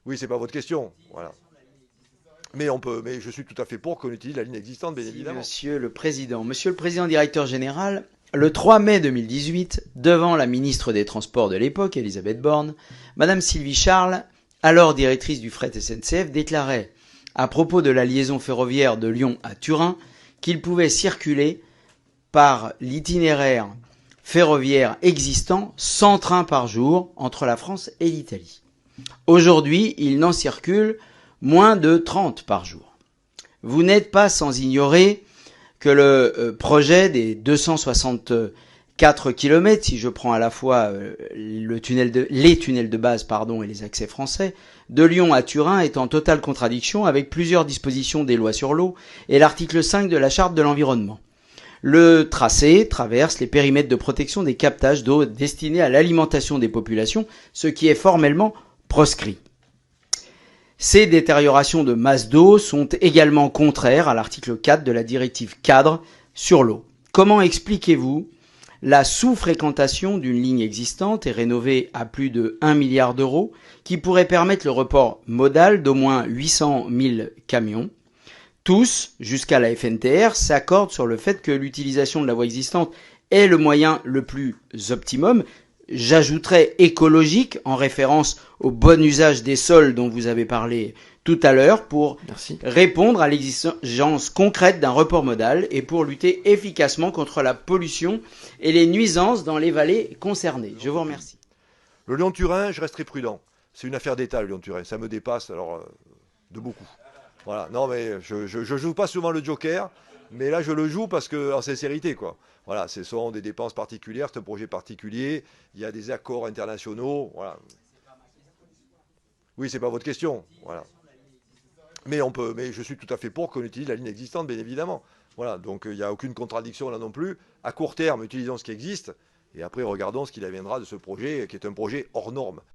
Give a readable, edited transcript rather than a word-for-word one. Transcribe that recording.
Oui, c'est pas votre question. Voilà. Mais je suis tout à fait pour qu'on utilise la ligne existante, bien Si, évidemment. monsieur le président. Monsieur le président directeur général, le 3 mai 2018, devant la ministre des Transports de l'époque, Elisabeth Borne, Madame Sylvie Charles, alors directrice du fret SNCF, déclarait, à propos de la liaison ferroviaire de Lyon à Turin, qu'il pouvait circuler par l'itinéraire ferroviaire existant 100 trains par jour entre la France et l'Italie. Aujourd'hui, il n'en circule moins de 30 par jour. Vous n'êtes pas sans ignorer que le projet des 264 km, si je prends à la fois les tunnels de base et les accès français, de Lyon à Turin est en totale contradiction avec plusieurs dispositions des lois sur l'eau et l'article 5 de la Charte de l'environnement. Le tracé traverse les périmètres de protection des captages d'eau destinés à l'alimentation des populations, ce qui est formellement proscrit. Ces détériorations de masse d'eau sont également contraires à l'article 4 de la directive cadre sur l'eau. Comment expliquez-vous la sous-fréquentation d'une ligne existante et rénovée à plus de 1 milliard d'euros qui pourrait permettre le report modal d'au moins 800 000 camions? Tous, jusqu'à la FNTR, s'accordent sur le fait que l'utilisation de la voie existante est le moyen le plus optimum. J'ajouterais écologique en référence au bon usage des sols dont vous avez parlé tout à l'heure pour Merci. répondre à l'exigence concrète d'un report modal et pour lutter efficacement contre la pollution et les nuisances dans les vallées concernées. Je vous remercie. Le Lyon-Turin, je resterai prudent. C'est une affaire d'État, le Lyon-Turin. Ça me dépasse, de beaucoup. Voilà. Non, mais je joue pas souvent le joker, mais là, je le joue parce que, en sincérité, quoi. Voilà, ce sont des dépenses particulières, c'est un projet particulier. Il y a des accords internationaux. Voilà. Oui, c'est pas votre question. Voilà. Mais je suis tout à fait pour qu'on utilise la ligne existante, bien évidemment. Voilà, donc il n'y a aucune contradiction là non plus. À court terme, utilisons ce qui existe, et après regardons ce qu'il adviendra de ce projet, qui est un projet hors norme.